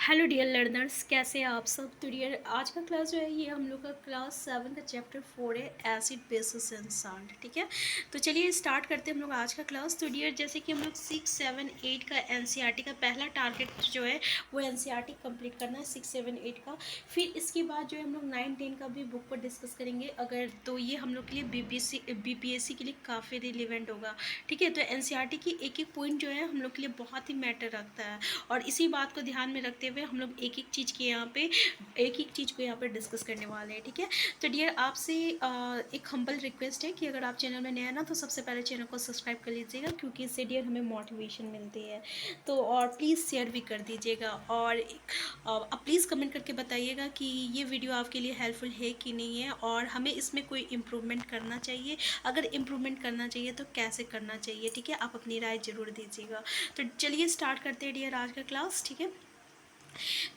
Hello dear learners, कैसे हैं आप सब। तो डियर आज का क्लास जो है ये हम लोग का क्लास 7 का चैप्टर 4 है, एसिड बेसिस एंड सॉल्ट। ठीक है, तो चलिए स्टार्ट करते हैं हम लोग आज का क्लास। तो डियर जैसे कि हम लोग 6, 7, 8 का एनसीईआरटी का पहला टारगेट जो है वो एनसीईआरटी कंप्लीट करना है 6, 7, 8 का। फिर इसके बाद जो है हम लोग 9, 10 का भी बुक पर डिस्कस करेंगे अगर, तो ये हम लोग के लिए बीपीएससी के लिए काफ़ी रिलेवेंट होगा। ठीक है, तो एनसीईआरटी की एक एक पॉइंट जो है हम लोग के लिए बहुत ही मैटर रखता है और इसी बात को ध्यान में रखते हुए हम लोग एक एक चीज़ को यहाँ पे डिस्कस करने वाले हैं। ठीक है, तो डियर आपसे एक हम्बल रिक्वेस्ट है कि अगर आप चैनल में नए हैं ना तो सबसे पहले चैनल को सब्सक्राइब कर लीजिएगा, क्योंकि इससे डियर हमें मोटिवेशन मिलती है। तो और प्लीज़ शेयर भी कर दीजिएगा और आप प्लीज़ कमेंट करके बताइएगा कि ये वीडियो आपके लिए हेल्पफुल है कि नहीं है और हमें इसमें कोई इम्प्रूवमेंट करना चाहिए। अगर इम्प्रूवमेंट करना चाहिए तो कैसे करना चाहिए। ठीक है, आप अपनी राय ज़रूर दीजिएगा। तो चलिए स्टार्ट करते हैं डियर आज का क्लास। ठीक है,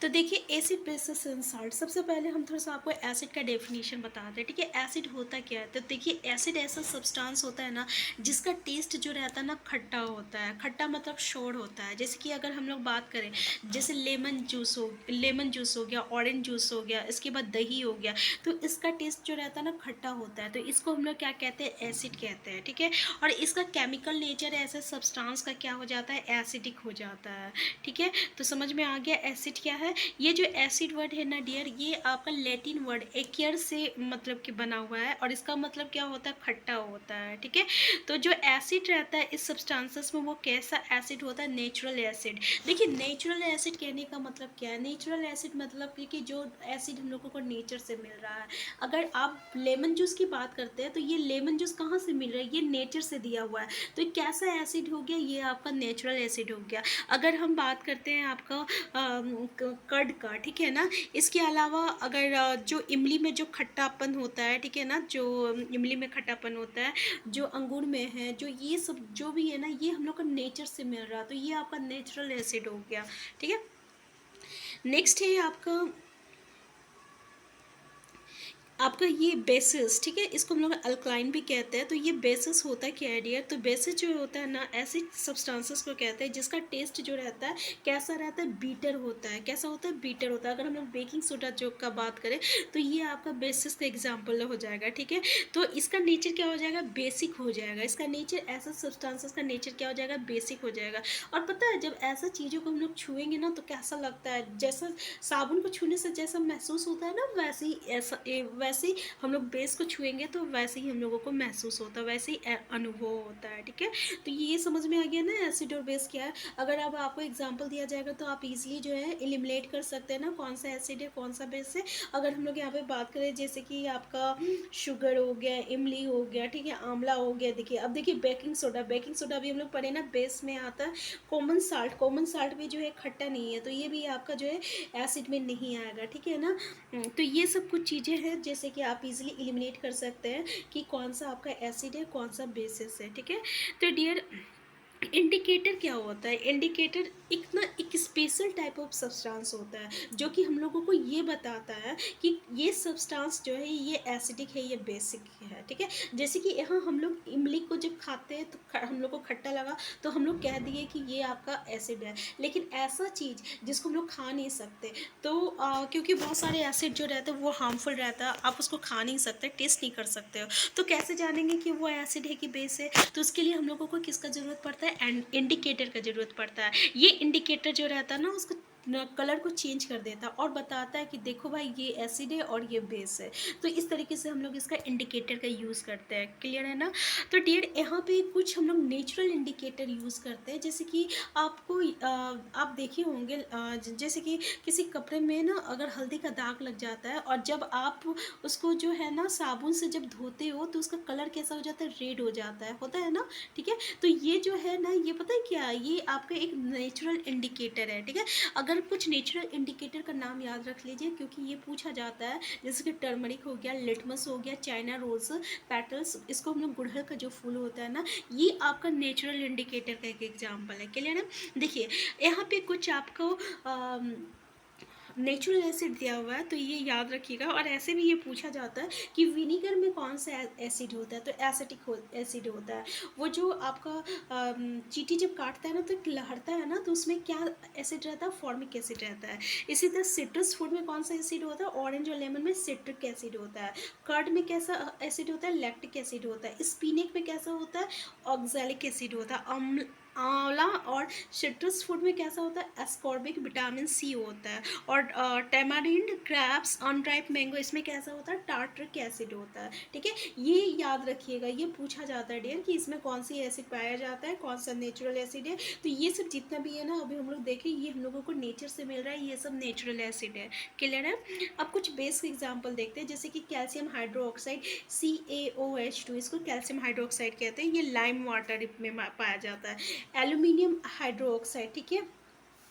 तो देखिए एसिड बेसिस एंड सॉल्ट, सबसे पहले हम थोड़ा सा आपको एसिड का डेफिनेशन बताते हैं। ठीक है, एसिड होता क्या है। तो देखिए एसिड ऐसा सब्सटेंस होता है ना जिसका टेस्ट जो रहता है ना खट्टा होता है। खट्टा मतलब शोर होता है। जैसे कि अगर हम लोग बात करें, जैसे लेमन जूस हो गया, ऑरेंज जूस हो गया, इसके बाद दही हो गया, तो इसका टेस्ट जो रहता है ना खट्टा होता है। तो इसको हम लोग क्या कहते हैं, एसिड कहते हैं। ठीक है, और इसका केमिकल नेचर ऐसे सब्सटेंस का क्या हो जाता है, एसिडिक हो जाता है। ठीक है, तो समझ में आ गया एसिड क्या है। ये जो एसिड वर्ड है ना डियर, ये आपका लैटिन वर्ड एक्यर से मतलब कि बना हुआ है और इसका मतलब क्या होता है, खट्टा होता है। ठीक है, तो जो एसिड रहता है इस सब्सटेंसेस में वो कैसा एसिड होता है, नेचुरल एसिड। देखिए नेचुरल एसिड कहने का मतलब क्या है, नेचुरल एसिड मतलब कि जो एसिड हम लोगों को नेचर से मिल रहा है। अगर आप लेमन जूस की बात करते हैं तो ये लेमन जूस कहाँ से मिल रहा है, ये नेचर से दिया हुआ है। तो ये कैसा एसिड हो गया, ये आपका नेचुरल एसिड हो गया। अगर हम बात करते हैं आपका कर्ड का, ठीक है ना, इसके अलावा अगर जो इमली में जो खट्टापन होता है, ठीक है ना, जो इमली में खट्टापन होता है, जो अंगूर में है, जो ये सब जो भी है ना, ये हम लोग को नेचर से मिल रहा है। तो ये आपका नेचुरल एसिड हो गया। ठीक है, नेक्स्ट है आपका ये बेसिस। ठीक है, इसको हम लोग अल्कलाइन भी कहते हैं। तो ये बेसिस होता है क्या है डियर, तो बेसिस जो होता है ना एसिड सब्सटेंसेस को कहते हैं जिसका टेस्ट जो रहता है कैसा रहता है, बीटर होता है। कैसा होता है, बीटर होता है। अगर हम लोग बेकिंग सोडा जो का बात करें तो ये आपका बेसिस का एग्जाम्पल हो जाएगा। ठीक है, तो इसका नेचर क्या हो जाएगा, बेसिक हो जाएगा। इसका नेचर ऐसा सब्सटेंसेस का नेचर क्या हो जाएगा, बेसिक हो जाएगा। और पता है जब ऐसा चीज़ों को हम लोग छुएंगे ना तो कैसा लगता है, जैसा साबुन को छूने से जैसा महसूस होता है ना, वैसे ही वैसे ही हम लोग बेस को छुएंगे तो वैसे ही हम लोगों को महसूस होता है, वैसे ही अनुभव होता है। ठीक है, तो ये समझ में आ गया ना एसिड और बेस क्या है। अगर अब आपको एग्जांपल दिया जाएगा तो आप इजीली जो है एलिमिनेट कर सकते हैं ना कौन सा एसिड है कौन सा बेस है। अगर हम लोग यहाँ पे बात करें जैसे कि आपका शुगर हो गया, इमली हो गया, ठीक है, आंवला हो गया। देखिए अब देखिए बेकिंग सोडा भी हम लोग पढ़े ना बेस में आता है। कॉमन साल्ट भी जो है खट्टा नहीं है, तो ये भी आपका जो है एसिड में नहीं आएगा। ठीक है ना, तो ये सब कुछ चीज़ें हैं जैसे कि आप इजीली एलिमिनेट कर सकते हैं कि कौन सा आपका एसिड है कौन सा बेसिस है। ठीक है, तो डियर इंडिकेटर क्या होता है, इंडिकेटर एक स्पेशल टाइप ऑफ सब्सटेंस होता है जो कि हम लोगों को ये बताता है कि ये सब्सटेंस जो है ये एसिडिक है ये बेसिक है। ठीक है, जैसे कि यहाँ हम लोग इमली को जब खाते हैं तो हम लोग को खट्टा लगा तो हम लोग कह दिए कि ये आपका एसिड है। लेकिन ऐसा चीज़ जिसको हम लोग खा नहीं सकते, तो क्योंकि बहुत सारे एसिड जो रहते हैं वो हार्मफुल रहता है, आप उसको खा नहीं सकते, टेस्ट नहीं कर सकते हो, तो कैसे जानेंगे कि वो एसिड है कि बेस है। तो उसके लिए हम लोगों को किसका ज़रूरत पड़ता है, एंड इंडिकेटर का ज़रूरत पड़ता है। ये इंडिकेटर जो रहता है ना उसको कलर को चेंज कर देता है और बताता है कि देखो भाई ये एसिड है और ये बेस है। तो इस तरीके से हम लोग इसका इंडिकेटर का यूज़ करते हैं। क्लियर है ना, तो डियर यहाँ पे कुछ हम लोग नेचुरल इंडिकेटर यूज़ करते हैं। जैसे कि आपको आप देखे होंगे जैसे कि किसी कपड़े में ना अगर हल्दी का दाग लग जाता है और जब आप उसको जो है ना साबुन से जब धोते हो तो उसका कलर कैसा हो जाता है, रेड हो जाता है, होता है ना। ठीक है, तो ये जो है ना ये पता है क्या है, ये आपका एक नेचुरल इंडिकेटर है। ठीक है, अगर कुछ नेचुरल इंडिकेटर का नाम याद रख लीजिए क्योंकि ये पूछा जाता है। जैसे कि टर्मरिक हो गया, लिटमस हो गया, चाइना रोज पेटल्स, इसको हम लोग गुड़हल का जो फूल होता है ना, ये आपका नेचुरल इंडिकेटर का एक एग्जाम्पल है। क्लियर है, देखिए यहाँ पे कुछ आपको नेचुरल एसिड दिया हुआ है तो ये याद रखिएगा। और ऐसे भी ये पूछा जाता है कि विनीगर में कौन सा एसिड होता है, तो एसिटिक एसिड होता है। वो जो आपका चींटी जब काटता है ना तो लहरता है ना, तो उसमें क्या एसिड रहता है, फॉर्मिक एसिड रहता है। इसी तरह सिट्रस फ्रूट में कौन सा एसिड होता है, ऑरेंज और लेमन में सिट्रिक एसिड होता है। कर्ड में कैसा एसिड होता है, लैक्टिक एसिड होता है। स्पिनच में कैसा होता है, ऑक्सैलिक एसिड होता है। आंवला और सिट्रस फूड में कैसा होता है, एस्कॉर्बिक विटामिन सी होता है। और टेमारिंड, क्रैप्स, अनराइप मैंगो, इसमें कैसा होता है, टार्टरिक एसिड होता है। ठीक है, ये याद रखिएगा, ये पूछा जाता है डियर कि इसमें कौन सी एसिड पाया जाता है, कौन सा नेचुरल एसिड है। तो ये सब जितना भी है ना, अभी हम लोग देखें, ये हम लोगों को नेचर से मिल रहा है, ये सब नेचुरल एसिड है। क्लियर है। अब कुछ बेसिक एग्जाम्पल देखते हैं, जैसे कि कैल्शियम हाइड्रोक्साइड CaOH2, इसको कैल्शियम हाइड्रोक्साइड कहते हैं, ये लाइम वाटर में पाया जाता है। एल्यूमिनियम हाइड्रोक्साइड, ठीक है,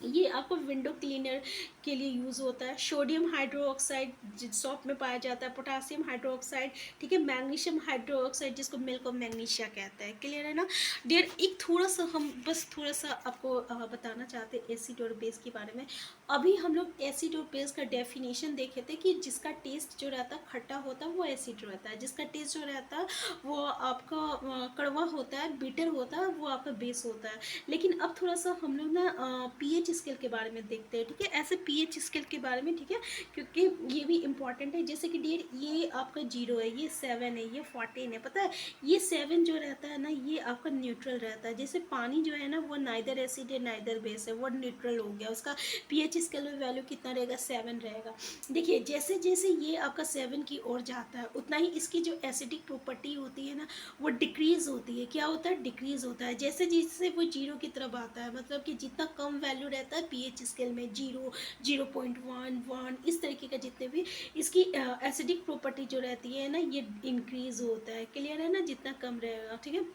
ये आपको विंडो क्लीनर के लिए यूज़ होता है। सोडियम हाइड्रोक्साइड सॉप में पाया जाता है। पोटासियम हाइड्रोक्साइड, ठीक है, मैग्नीशियम हाइड्रोक्साइड जिसको मिल्क ऑफ मैग्नीशिया कहते हैं। क्लियर है ना डियर। एक थोड़ा सा हम बस थोड़ा सा आपको बताना चाहते हैं एसिड और बेस के बारे में। अभी हम लोग एसिड और बेस का डेफिनेशन देखे थे कि जिसका टेस्ट जो रहता है खट्टा होता है वो एसिड रहता है, जिसका टेस्ट जो रहता है वो आपका कड़वा होता है, बिटर होता है, वो आपका बेस होता है। लेकिन अब थोड़ा सा हम लोग ना पीएच स्केल के बारे में देखते हैं। ठीक है, ऐसे पीएच स्केल के बारे में, ठीक है, क्योंकि ये भी इंपॉर्टेंट है। जैसे कि डियर ये आपका 0 है, ये 7 है, ये 14 है। पता है ये 7 जो रहता है ना, ये आपका न्यूट्रल रहता है। जैसे पानी जो है ना, वो नाइदर एसिड है नाइदर बेस है, वो न्यूट्रल हो गया। उसका पीएच स्केल में वैल्यू कितना रहेगा, 7 रहेगा। देखिए जैसे जैसे ये आपका 7 की ओर जाता है, उतना ही इसकी जो एसिडिक प्रॉपर्टी होती है ना, वो डिक्रीज होती है। क्या होता है, डिक्रीज होता है। जैसे जैसे वो 0 की तरफ आता है, मतलब कि जितना कम वैल्यू रहता है पीएच स्केल में, 0, 0.1, 1, इस तरीके का जितने भी इसकी एसिडिक प्रॉपर्टी जो रहती है ना, ये इंक्रीज होता है। क्लियर है ना, जितना कम रहेगा। ठीक है,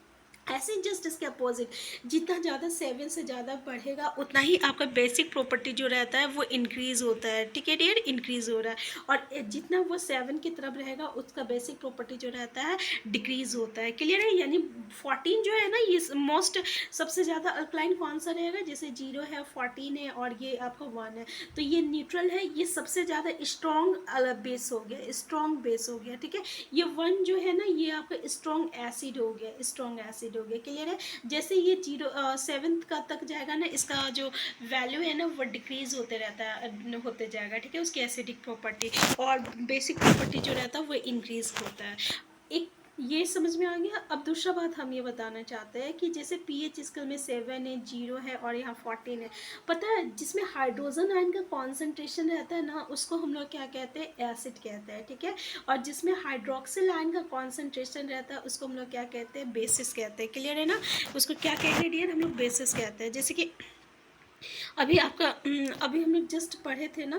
ऐसे जस्ट इसके अपोजिट, जितना ज़्यादा 7 से ज़्यादा बढ़ेगा उतना ही आपका बेसिक प्रॉपर्टी जो रहता है वो इंक्रीज़ होता है। ठीक है डियर, इंक्रीज़ हो रहा है। और जितना वो 7 की तरफ रहेगा उसका बेसिक प्रॉपर्टी जो रहता है डिक्रीज़ होता है। क्लियर है। यानी 14 जो है ना, ये मोस्ट सबसे ज़्यादा अल्कलाइन कौन सा रहेगा, जैसे 0 है, 14 है और ये आपका 1 है, तो ये न्यूट्रल है, ये सबसे ज़्यादा स्ट्रॉन्ग बेस हो गया, स्ट्रॉन्ग बेस हो गया। ठीक है, ये 1 जो है ना, ये आपका स्ट्रॉन्ग एसिड हो गया, स्ट्रॉन्ग एसिड हो गया। क्लियर है। जैसे ये 7 का तक जाएगा ना, इसका जो वैल्यू है ना वो डिक्रीज होते रहता है, होते जाएगा। ठीक है, उसकी एसिडिक प्रॉपर्टी और बेसिक प्रॉपर्टी जो रहता है वो इंक्रीज होता है। एक ये समझ में आ गया। अब दूसरा बात हम ये बताना चाहते हैं कि जैसे पीएच स्केल में 7 है, 0 है और यहाँ 14 है। पता है जिसमें हाइड्रोजन आयन का कॉन्सेंट्रेशन रहता है ना, उसको हम लोग क्या कहते हैं, एसिड कहते हैं। ठीक है, और जिसमें हाइड्रोक्सिल आयन का कॉन्सेंट्रेशन रहता है उसको हम लोग क्या कहते हैं, बेसिस कहते हैं। क्लियर है ना, उसको क्या कहेंगे डियर, हम लोग बेसिस कहते हैं। जैसे कि अभी आपका अभी हम लोग जस्ट पढ़े थे ना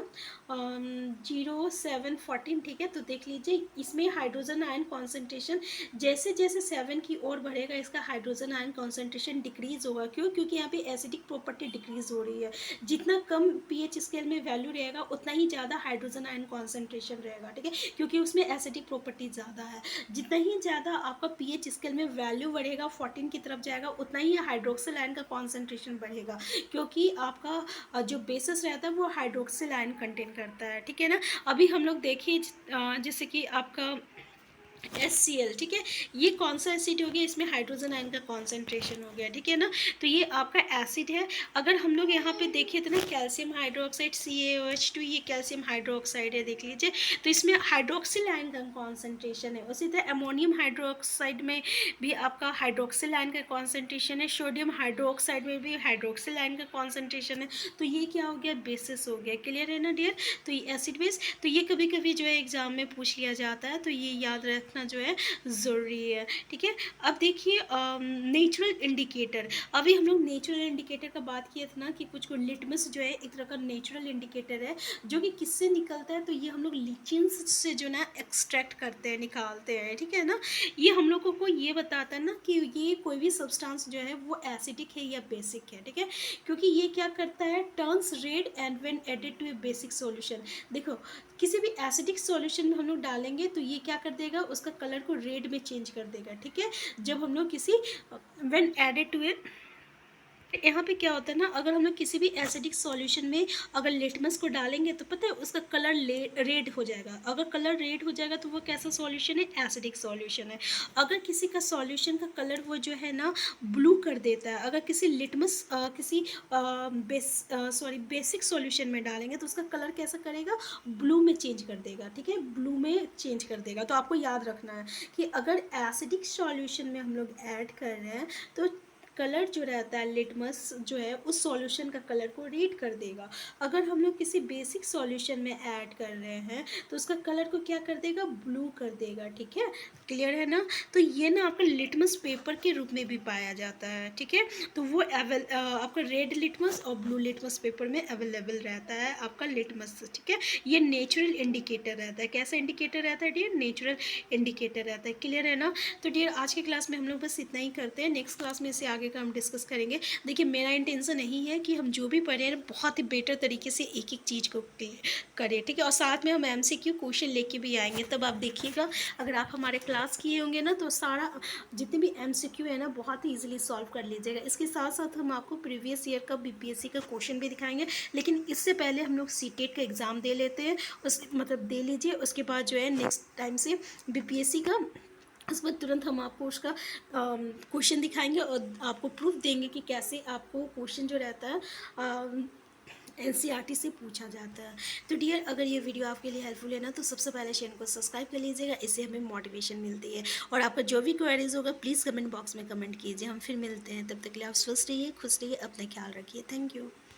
0, 7, 14। ठीक है, तो देख लीजिए इसमें हाइड्रोजन आयन कॉन्सेंट्रेशन जैसे जैसे 7 की ओर बढ़ेगा इसका हाइड्रोजन आयन कॉन्सेंट्रेशन डिक्रीज होगा। क्यों, क्योंकि यहाँ पे एसिडिक प्रॉपर्टी डिक्रीज हो रही है। जितना कम पीएच स्केल में वैल्यू रहेगा उतना ही ज़्यादा हाइड्रोजन आयन कॉन्सेंट्रेशन रहेगा। ठीक है, क्योंकि उसमें एसिडिक प्रॉपर्टी ज़्यादा है। जितना ही ज़्यादा आपका पीएच स्केल में वैल्यू बढ़ेगा, 14 की तरफ जाएगा, उतना ही हाइड्रोक्सिल आयन का कॉन्सेंट्रेशन बढ़ेगा, क्योंकि आपका जो बेसिस रहता है वो हाइड्रोक्सिल आयन कंटेन करता है। ठीक है ना। अभी हम लोग देखिए जैसे कि आपका HCl, ठीक है, ये कौन सा एसिड हो गया, इसमें हाइड्रोजन आयन का कॉन्सेंट्रेशन हो गया। ठीक है ना, तो ये आपका एसिड है। अगर हम लोग यहाँ पे देखिए तो ना कैल्शियम हाइड्रोक्साइड CaOH2, ये कैल्शियम हाइड्रोक्साइड है, देख लीजिए, तो इसमें हाइड्रोक्सिल आयन का कॉन्सेंट्रेशन है। उसी तरह अमोनियम हाइड्रोक्साइड में भी आपका हाइड्रोक्सिल आयन का कॉन्सेंट्रेशन है। सोडियम हाइड्रोक्साइड में भी हाइड्रोक्सिल आयन का कॉन्सेंट्रेशन है। तो ये क्या हो गया, बेसिस हो गया। क्लियर है ना डियर। तो ये एसिड बेस, तो ये कभी कभी जो है एग्जाम में पूछ लिया जाता है, तो ये याद रखना जो है ज़रूरी है। ठीक है, अब देखिए नेचुरल इंडिकेटर। अभी हम लोग नेचुरल इंडिकेटर का बात किया था ना कि कुछ लिटमस जो है एक तरह का नेचुरल इंडिकेटर है, जो कि किससे निकलता है, तो ये हम लोग लिचिन्स से जो ना एक्सट्रैक्ट करते हैं, निकालते हैं। ठीक है ना, ये हम लोगों को ये बताता है ना कि ये कोई भी सब्सटेंस जो है वो एसिडिक है या बेसिक है। ठीक है, क्योंकि ये क्या करता है, turns red and when added to a basic solution. देखो किसी भी एसिडिक सॉल्यूशन में हम लोग डालेंगे तो ये क्या कर देगा, उसका कलर को रेड में चेंज कर देगा। ठीक है, जब हम लोग किसी व्हेन एडेड टू ए यहाँ पे क्या होता है ना, अगर हम लोग किसी भी एसिडिक सॉल्यूशन में अगर लिटमस को डालेंगे तो पता है उसका कलर रेड हो जाएगा। अगर कलर रेड हो जाएगा तो वो कैसा सॉल्यूशन है, एसिडिक सॉल्यूशन है। अगर किसी का सॉल्यूशन का कलर वो जो है ना ब्लू कर देता है, अगर किसी लिटमस किसी बेसिक सॉल्यूशन में डालेंगे तो उसका कलर कैसा करेगा, ब्लू में चेंज कर देगा। ठीक है, ब्लू में चेंज कर देगा। तो आपको याद रखना है कि अगर एसिडिक सॉल्यूशन में हम लोग ऐड कर रहे हैं तो कलर जो रहता है लिटमस जो है उस सॉल्यूशन का कलर को रीड कर देगा। अगर हम लोग किसी बेसिक सॉल्यूशन में ऐड कर रहे हैं तो उसका कलर को क्या कर देगा, ब्लू कर देगा। ठीक है, क्लियर है ना। तो ये ना आपका लिटमस पेपर के रूप में भी पाया जाता है। ठीक है, तो वो आपका रेड लिटमस और ब्लू लिटमस पेपर में अवेलेबल रहता है आपका लिटमस। ठीक है, ये नेचुरल इंडिकेटर रहता है। कैसा इंडिकेटर रहता है डियर, नेचुरल इंडिकेटर रहता है। क्लियर है ना। तो डियर आज की क्लास में हम लोग बस इतना ही करते हैं, नेक्स्ट क्लास में इससे आगे का हम डिस्कस करेंगे। देखिए मेरा इंटेंशन यही है कि हम जो भी पढ़ें बहुत ही बेटर तरीके से एक एक चीज़ को करें। ठीक है, और साथ में हम MCQ क्वेश्चन लेके भी आएंगे। तब आप देखिएगा अगर आप हमारे क्लास किए होंगे ना तो सारा जितने भी MCQ है ना बहुत ही ईजिली सॉल्व कर लीजिएगा। इसके साथ साथ हम आपको प्रीवियस ईयर का BPSC का क्वेश्चन भी दिखाएंगे, लेकिन इससे पहले हम लोग CTET का एग्ज़ाम दे लेते हैं। उस मतलब दे लीजिए, उसके बाद जो है नेक्स्ट टाइम से BPSC का उस पर तुरंत हम आपको उसका क्वेश्चन दिखाएंगे और आपको प्रूफ देंगे कि कैसे आपको क्वेश्चन जो रहता है NCERT से पूछा जाता है। तो डियर अगर ये वीडियो आपके लिए हेल्पफुल है ना तो सबसे पहले चैनल को सब्सक्राइब कर लीजिएगा, इससे हमें मोटिवेशन मिलती है। और आपका जो भी क्वेरीज होगा प्लीज़ कमेंट बॉक्स में कमेंट कीजिए। हम फिर मिलते हैं, तब तक के लिए आप स्वस्थ रहिए, खुश रहिए, अपना ख्याल रखिए। Thank you.